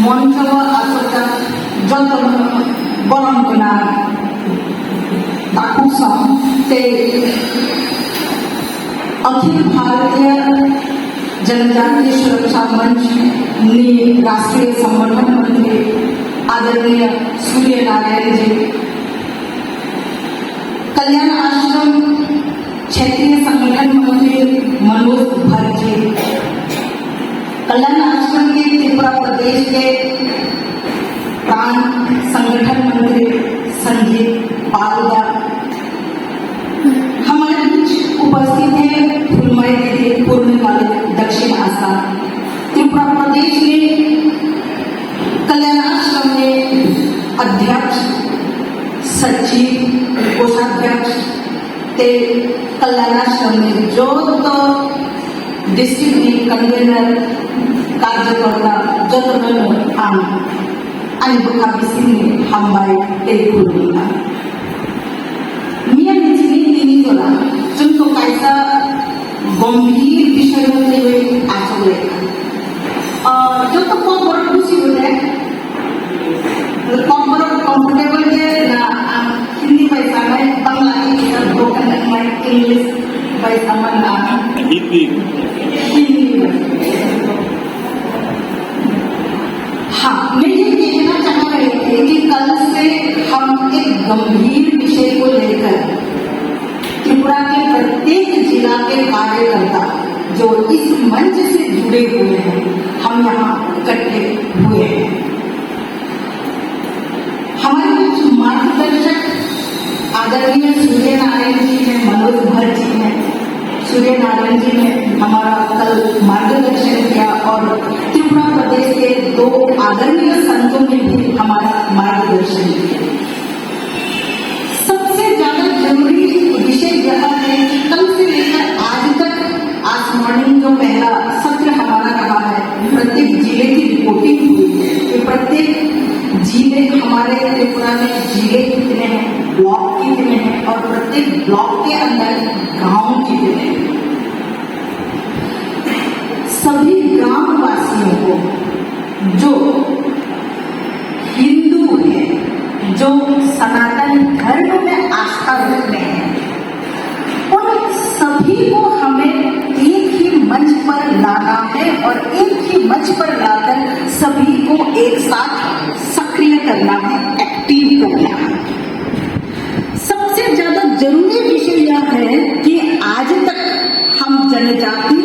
महोत्सव आसोचा जतन बरंगना दाखुसम ते अखिल भारतीय जनजातीय सुरक्षा मंच ने राष्ट्रीय संगठन मंत्री आदरणीय सूर्य नारायण जी, कल्याण आश्रम क्षेत्रीय संगठन मंत्री मनोज भट्ट जी, कल्याण आश्रम के त्रिपुरा प्रदेश के प्रांत संगठन मंत्री संजीव पालदा, हमारे बीच उपस्थित है फुलमय दीदी पूर्णिमा दक्षिण आसाम, त्रिपुरा प्रदेश में कल्याण आश्रम में अध्यक्ष सचिव कोषाध्यक्ष ते कल्याण आश्रम में जो तो डिस्ट्रिक्ट कन्वेनर कार्यकर्ता जतन आम आणि बुखाबिसिनी हामबाई ते पूर्णिमा मिया निचली तिनी जोला जिनको कैसा गंभीर विषय होते हुए आचुले जो तो कौन बड़ा खुशी होता है कौन बड़ा कंफर्टेबल है ना हिंदी पैसा में बांग्ला इंग्लिश ब्रोकन में इंग्लिश पैसा में ना हिंदी हाँ, मैं ये कहना चाह रही थी कि कल से हम एक गंभीर विषय को लेकर त्रिपुरा के प्रत्येक जिला के कार्यकर्ता जो इस मंच से जुड़े हुए हैं, हम यहाँ इकट्ठे हुए हैं। हमारे कुछ मार्गदर्शक आदरणीय सूर्य नारायण जी हैं, मनोज भट्ट जी हैं। सूर्य नारायण जी ने हमारा कल मार्गदर्शन किया और त्रिपुरा प्रदेश के दो आदरणीय संतों ने भी हमारा मार्गदर्शन किया। सबसे ज्यादा जरूरी विषय यह है कि कल से लेकर आज तक आज मॉर्निंग जो पहला सत्र हमारा रहा है, प्रत्येक जिले की रिपोर्टिंग हुई है कि प्रत्येक जिले हमारे त्रिपुरा में जिले कितने हैं, ब्लॉक कितने हैं और प्रत्येक ब्लॉक के अंदर गांव कितने हैं। सभी ग्रामवासियों को जो हिंदू है, जो सनातन धर्म में आस्था रखते हैं, उन सभी को हमें एक ही मंच पर लाना है और एक ही मंच पर लाकर सभी को एक साथ सक्रिय करना है, एक्टिव करना है। सबसे ज्यादा जरूरी विषय यह है कि आज तक हम जनजाति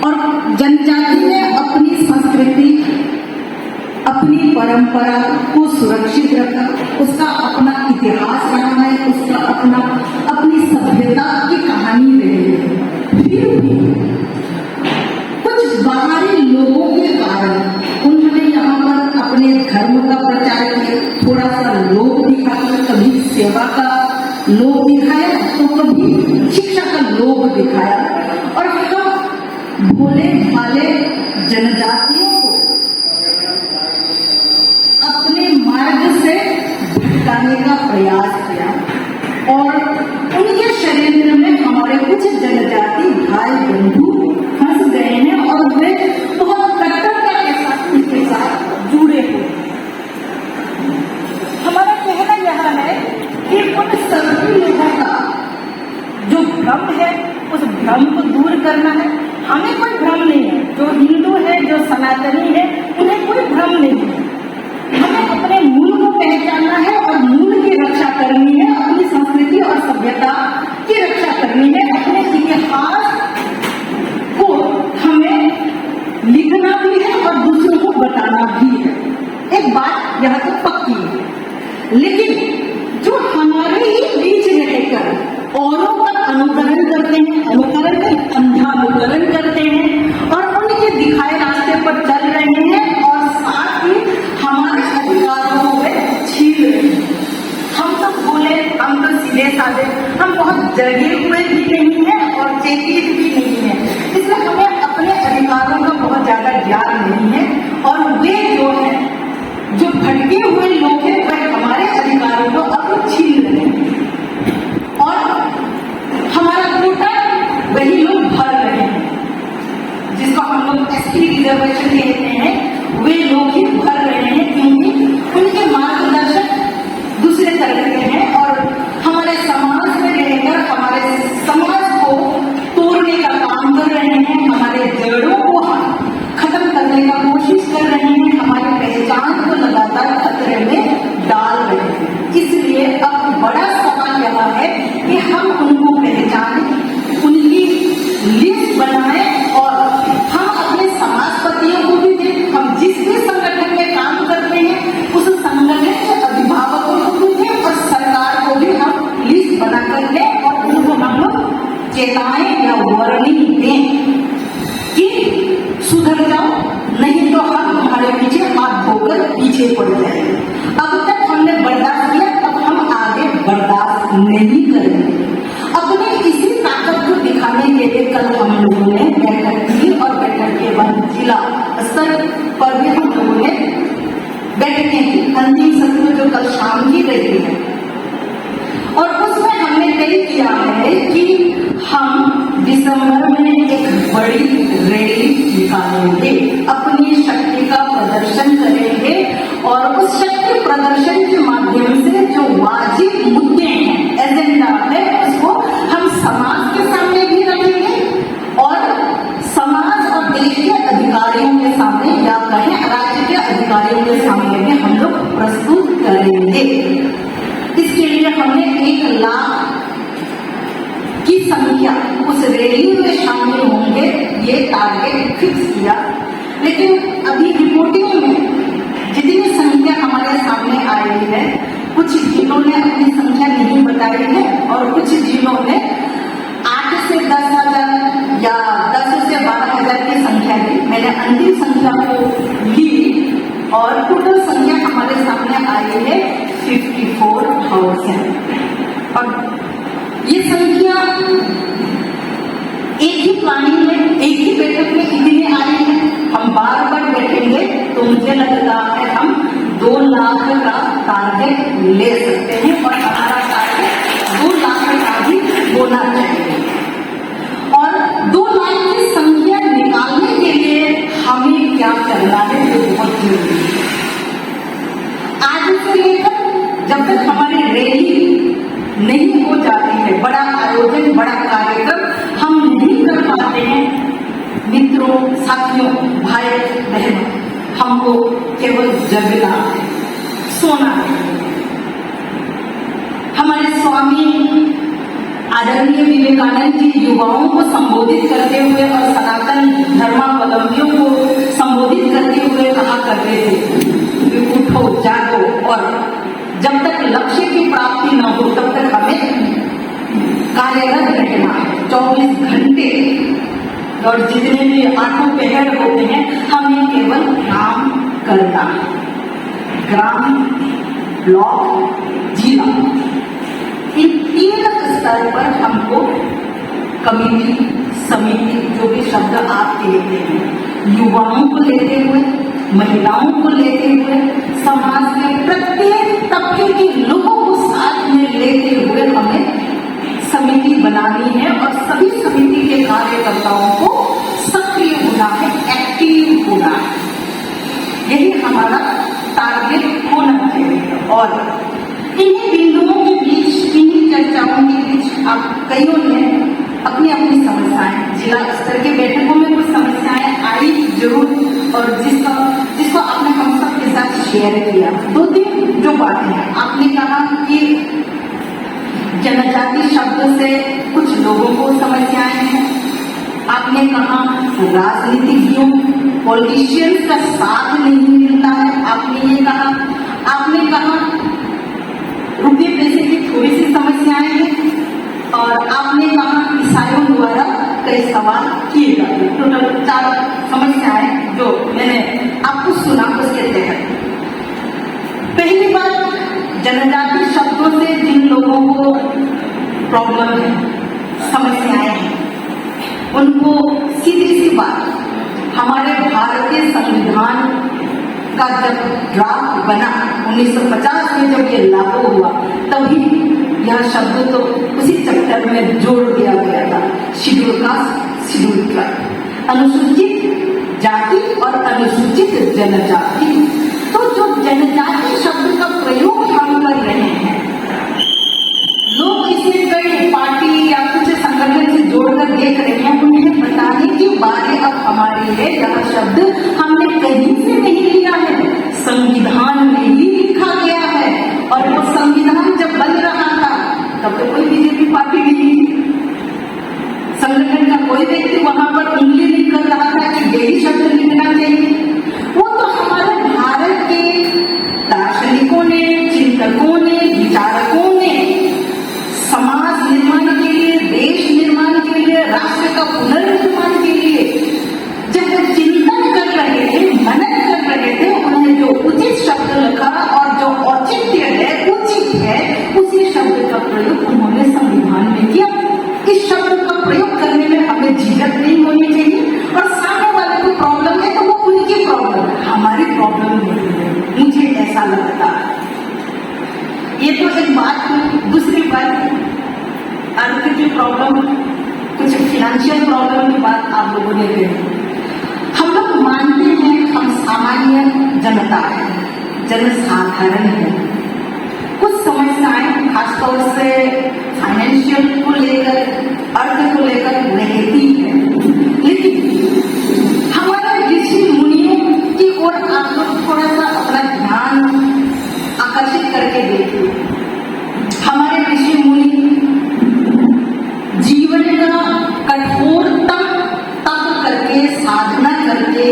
और जनजाति ने अपनी संस्कृति, अपनी परंपरा को सुरक्षित रखा, उसका अपना इतिहास रहा है, उसका अपनी सभ्यता की कहानी रही है। फिर भी कुछ बाहरी लोगों के कारण उन्होंने यहाँ पर अपने धर्म का प्रचार किया, थोड़ा सा लोभ दिखाया, कभी सेवा का लोभ दिखाया तो कभी शिक्षा का लोभ दिखाया और हम भोले भाले जनजातियों को अपने मार्ग से भटकाने का प्रयास किया और उनके शरीर में हमारे कुछ जनजाति भाई बंधु फंस गए हैं और वे बहुत कट्टरता के साथ उनके साथ जुड़े हुए। हमारा कहना यह है कि उन सभी लोगों का जो भ्रम है उस भ्रम को दूर करना है। हमें कोई भ्रम नहीं है, जो हिंदू है, जो सनातनी है, उन्हें कोई भ्रम नहीं है। हमें अपने मूल को पहचानना है और मूल की रक्षा करनी है, अपनी संस्कृति और सभ्यता की रक्षा करनी है, अपने इतिहास को हमें लिखना भी है और दूसरों को बताना भी है। एक बात यह तो पक्की है, लेकिन जो हमारे ही बीच रहकर औरों का अनुकरण करते हैं, अनुकरण का अंधानुकरण करते हैं और उनके दिखाए रास्ते पर चल रहे हैं और साथ ही हमारे अधिकारों को छीन रहे हैं। हम तो बोले, हम तो सीधे साधे, हम बहुत जगे हुए भी नहीं है और चेतित भी नहीं है, इसलिए हमें अपने अधिकारों का बहुत ज्यादा ज्ञान नहीं है और वे जो है, जो भटके हुए लोग हैं, वह हमारे अधिकार पीछे पड़ जाएंगे। अब तक हमने बर्दाश्त किया, अब हम आगे बर्दाश्त नहीं करेंगे। अपने इसी ताकत को दिखाने के लिए कल हम लोगों ने बैठक की और बैठक के बाद जिला स्तर पर भी हम लोगों ने बैठकें की। अंतिम सत्र जो कल शाम की रही है और उसमें हमने तय किया है कि हम दिसंबर में एक बड़ी रैली निकालेंगे, अपनी शक्ति का प्रदर्शन करेंगे और उस शक्ति प्रदर्शन के माध्यम से जो वाजिब मुद्दे हैं, एजेंडा है, उसको हम समाज के सामने भी रखेंगे और समाज और देश के अधिकारियों के सामने या कहें राज्य के अधिकारियों के सामने भी हम लोग प्रस्तुत करेंगे। इसके लिए हमने 1 लाख की संख्या उस रैली में शामिल होंगे, ये टारगेट फिक्स किया। लेकिन अभी रिपोर्टिंग में जितनी संख्या हमारे सामने आई है, कुछ जिलों ने अपनी संख्या नहीं बताई है और कुछ जिलों ने 8 से 10,000 या 10 से 12,000 की संख्या दी। मैंने अंतिम संख्या को ली और टोटल संख्या हमारे सामने आई है 54,000। और ये संख्या एक ही प्लानिंग में, एक ही बैठक में इतनी आई है। हम बार बार बैठेंगे तो मुझे लगता है हम 2 लाख का टारगेट ले सकते हैं और हमारा टारगेट 2 लाख का भी होना चाहिए। और 2 लाख की संख्या निकालने के लिए हमें क्या करना है, जो बहुत जरूरी है। आज से लेकर जब तक हमारी रैली नहीं हो जाती है, बड़ा आयोजन, बड़ा कार्यक्रम हम नहीं कर पाते हैं, मित्रों, साथियों, भाई बहनों, हमको केवल जगना है, सोना है। हमारे स्वामी आदरणीय विवेकानंद जी युवाओं को संबोधित करते हुए और सनातन धर्मावलंबियों को संबोधित करते हुए कहा करते थे कि उठो, जागो और जब तक लक्ष्य की प्राप्ति न हो तब तक हमें कार्यरत रहना है 24 घंटे। और जितने भी 8 पहर होते हैं हमें केवल काम करना है। ग्राम, ब्लॉक, जिला, इन 3 स्तर पर हमको कमेटी, समिति, जो भी शब्द आप लेते हैं, युवाओं को लेते हुए, महिलाओं को लेते हुए, समाज के प्रत्येक तबके के लोगों को साथ में लेते हुए हमें समिति बनानी है और सभी समिति के कार्यकर्ताओं को सक्रिय होना है, एक्टिव होना है। यही हमारा टारगेट होना चाहिए। और इन्हीं बिंदुओं के बीच, इन्हीं चर्चाओं के बीच आप कईयों ने अपनी अपनी समस्याएं, जिला स्तर के बैठकों में कुछ समस्याएं आई जरूर और जिसको आपने हम सब के साथ शेयर किया। 2-3 जो बातें हैं, आपने कहा कि जनजाति शब्द से कुछ लोगों को समस्याएं हैं। आपने कहा राजनीतिज्ञों, पॉलिटिशियंस का साथ नहीं मिलता है, आपने ये कहा। आपने कहा रुपये पैसे की थोड़ी सी समस्याएं हैं और आपने कहा ईसाइयों द्वारा कई सवाल किए जाते। टोटल 4 समस्याएं जो मैंने आपको सुना उसके तहत। पहली बात, जनजाति शब्दों से जिन लोगों को प्रॉब्लम है, समस्याएं हैं, उनको सीधी सी बात, हमारे भारतीय संविधान का जब ड्राफ्ट बना 1950 में जब ये लागू हुआ तभी यह शब्द तो उसी चैप्टर में जोड़ दिया गया था। शेड्यूल कास्ट, शेड्यूल ट्राइब, अनुसूचित जाति और अनुसूचित जनजाति। तो जो जनजाति शब्द का प्रयोग हम कर रहे हैं, लोग इसे कई पार्टी या कुछ संगठन से जोड़कर देख रहे हैं, उन्हें बताने की बारी अब हमारी है। यह शब्द हमने कहीं से नहीं लिया है, संविधान में ही लिखा गया है। और वो संविधान जब बन रहा था तब तो कोई बीजेपी पार्टी नहीं थी, संगठन का कोई व्यक्ति वहां पर उंगली नहीं कर रहा था कि यही शब्द लिखना चाहिए। वो तो हमारे भारत के दार्शनिकों ने, चिंतकों ने, विचारकों ने समाज निर्माण के लिए, देश निर्माण के लिए, राष्ट्र का पुनर्निर्माण के लिए जब वो चिंतन कर रहे थे, मनन कर रहे थे, उन्हें जो उचित शब्द नहीं है, मुझे ऐसा लगता है। ये तो एक बात हुई। दूसरी बात, अर्थ की प्रॉब्लम, कुछ फिनेंशियल प्रॉब्लम की बात आप लोगों ने कही। हम लोग मानते हैं हम सामान्य जनता है, जनसाधारण है। कुछ समस्याएं खासतौर से फाइनेंशियल को लेकर, अर्थ को लेकर रहती है, लेकिन हमारे ऋषि मुनियों की ओर आप लोग थोड़ा सा अपना ध्यान आकर्षित करके देखिए। हमारे ऋषि मुनि जीवन का कठोरतम तप करके, साधना करके,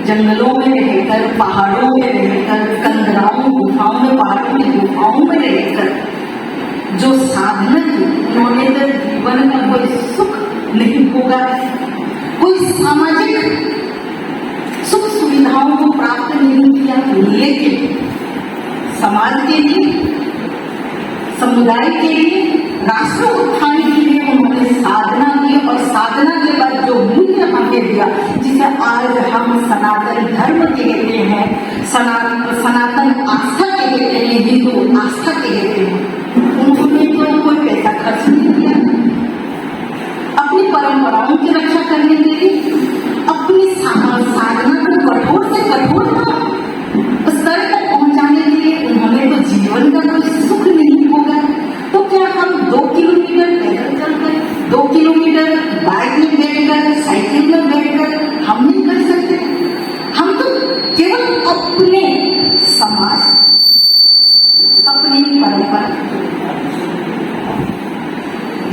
जंगलों में रहकर, पहाड़ों में रहकर, कंदराओं गुफाओं में, पहाड़ों की गुफाओं में रहकर जो साधना की, उन्होंने तो जीवन का कोई सुख नहीं होगा, कोई सामाजिक सुख सुविधाओं को प्राप्त नहीं किया, लेकिन समाज के लिए, समुदाय के लिए, राष्ट्र उत्थान के लिए उन्होंने साधना की और साधना के बाद जो मूल्य हमें दिया, जिसे आज हम सनातन धर्म कहते हैं, सनातन आस्था कहते हैं, हिंदू आस्था कहते हैं, उन्होंने तो कोई पैसा खर्च नहीं किया अपनी परंपराओं की रक्षा करने के लिए, अपनी साधना को कठोर से कठोर स्तर तक पहुंचाने के लिए। उन्होंने तो जीवन का कोई सुख नहीं होगा, तो क्या हम 2 किलोमीटर पैदल चलकर, 2 किलोमीटर बाइक में बैठकर, साइकिल में बैठकर हम नहीं कर सकते? हम तो केवल अपने समाज, अपनी परंपरा,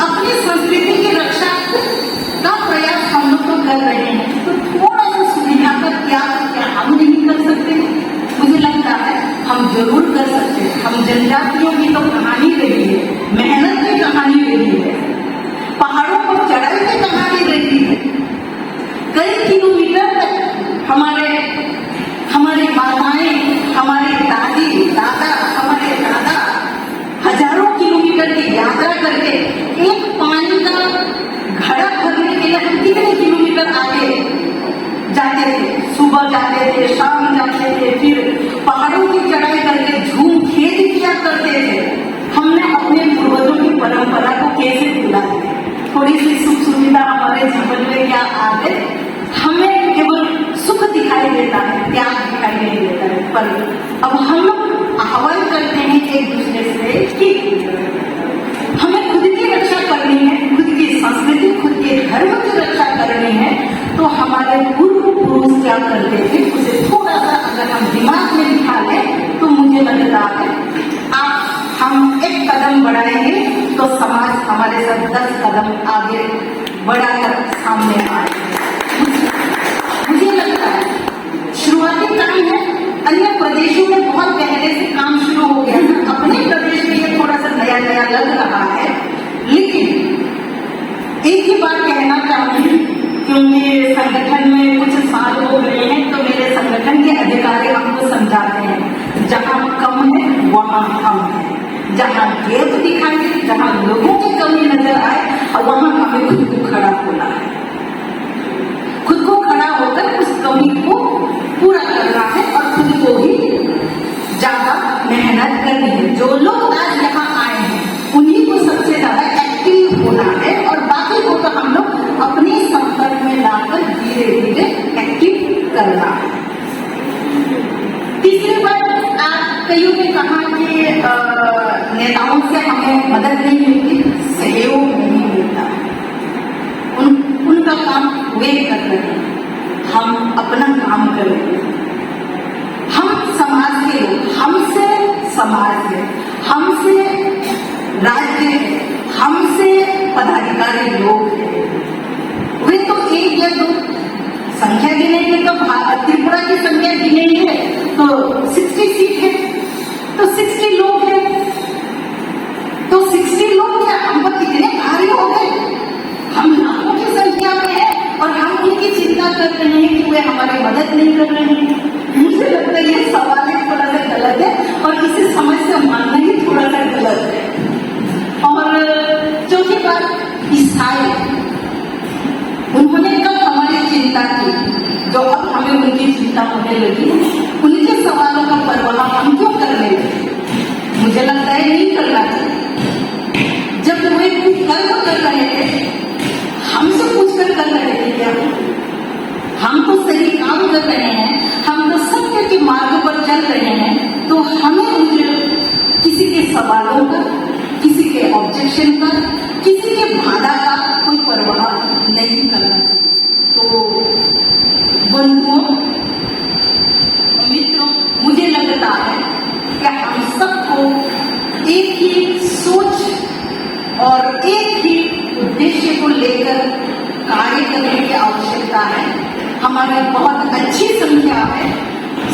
अपनी संस्कृति की रक्षा का प्रयास हम लोग तो कर रहे हैं, तो थोड़ा सा सुविधा का त्याग क्या हम नहीं कर सकते? मुझे लगता है हम जरूर कर सकते हैं। हम जनजातियों की तो कहानी रही है, मेहनत की कहानी रही है, पहाड़ों पर चढ़ाई की कहानी रही है। कई किलोमीटर तक हमारे माताएं, हमारे दादी दादा, हमारे दादा हजारों किलोमीटर की यात्रा करके एक पानी का घड़ा भरने के लिए हम कितने किलोमीटर आगे जाते थे, सुबह जाते थे, शाम जाते थे, फिर पहाड़ों की चढ़ाई करके झूम खेती किया करते थे। हमने अपने पूर्वजों की परंपरा को कैसे भूला? थोड़ी सी सुख सुविधा हमारे जीवन में क्या आ गए, हमें केवल सुख दिखाई देता है, त्याग दिखाई नहीं देता है। पर अब हम लोग आह्वान करते हैं एक दूसरे से कि हमें खुद की रक्षा करनी है, खुद की संस्कृति, खुद के धर्म की रक्षा करनी है। तो हमारे पूर्व पुरुष क्या करते थे, उसे थोड़ा सा अगर हम दिमाग में बिठा लें तो मुझे लगता है हम एक कदम बढ़ाएंगे तो समाज हमारे साथ 10 कदम आगे बढ़ाकर सामने आए। मुझे लगता है शुरुआती काम है, अन्य प्रदेशों में बहुत पहले से काम शुरू हो गया है, अपने प्रदेश में ये थोड़ा सा नया नया लग रहा है। लेकिन एक ही बात कहना चाहूंगी, क्योंकि संगठन में कुछ साल हो गए हैं, तो मेरे संगठन के अधिकारी हमको समझाते हैं जहां कम है वहां हम है, जहां गैप दिखाई दे, जहां लोगों की कमी नजर आए, वहां हमें खुद को खड़ा होना है, खुद को खड़ा होकर उस कमी को पूरा करना है और खुद को ही ज्यादा मेहनत करनी है। जो लोग आज यहाँ आए हैं उन्हीं को सबसे ज्यादा एक्टिव होना है और बाकी को तो हम लोग अपने संपर्क में लाकर धीरे धीरे एक्टिव करना है। तीसरी बात, कईयों ने कहा कि नेताओं से हमें मदद नहीं मिलती, सहयोग नहीं मिलता, उनका काम वे कर रहे हैं, हम अपना काम कर रहे हैं। हम समाज के लोग, हमसे समाज है, हमसे राज्य है, हमसे पदाधिकारी लोग हैं। वे तो एक या दो संख्या गिनेंगे तो त्रिपुरा की संख्या गिनेंगे तो 60 सीट है, तो 60 लोग हैं, तो 60 लोग क्या हम पर कितने भारी हो गए? हम लाखों की संख्या में है और हम उनकी चिंता कर रहे हैं कि वे हमारी मदद नहीं कर रहे हैं। मुझे लगता है ये सवाल ही थोड़ा सा गलत है और इसे समझ से मानना ही थोड़ा सा गलत है। और चौथी बात, ईसाई, उन्होंने कब हमारी चिंता की, जो अब हमें उनकी चिंता होने लगी, उनकी मुझे लगता है नहीं करना चाहिए। जब वे कर्म कर रहे थे, हमसे पूछकर कर रहे थे क्या? हम तो सही काम कर रहे हैं, हम तो सत्य के मार्ग पर चल रहे हैं, तो हमें मुझे किसी के सवालों का, किसी के ऑब्जेक्शन का, किसी के बाधा का कोई परवाह नहीं करना चाहिए। तो बंधुओं, मित्रों, मुझे लगता है कि हम सबको एक ही सोच और एक ही उद्देश्य को लेकर कार्य करने की आवश्यकता है। हमारी बहुत अच्छी संख्या है,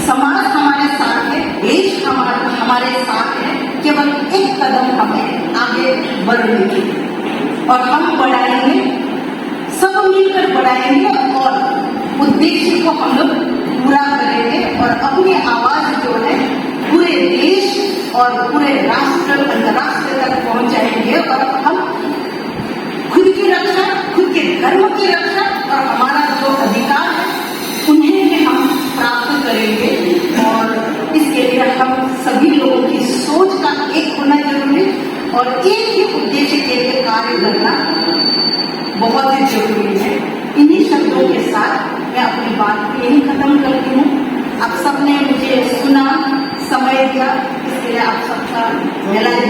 समाज हमारे साथ है, देश हमारे साथ है, केवल एक कदम हमें आगे बढ़ने की, और हम बढ़ाएंगे, सब मिलकर बढ़ाएंगे और उद्देश्य को हम लोग पूरा करेंगे और अपनी आवाज जो है पूरे देश और पूरे राष्ट्र, अंतर्राष्ट्र तक पहुंचाएंगे और हम खुद की रक्षा, खुद के धर्म की रक्षा और हमारा जो अधिकार है उन्हें भी हम प्राप्त करेंगे। और इसके लिए हम सभी लोगों की सोच का एक होना जरूरी और एक ही उद्देश्य के लिए कार्य करना बहुत ही जरूरी है। इन्हीं शब्दों के साथ मैं अपनी बात यही खत्म करती हूँ। आप सबने मुझे सुना, समय दिया, इसके लिए आप सबका जलाई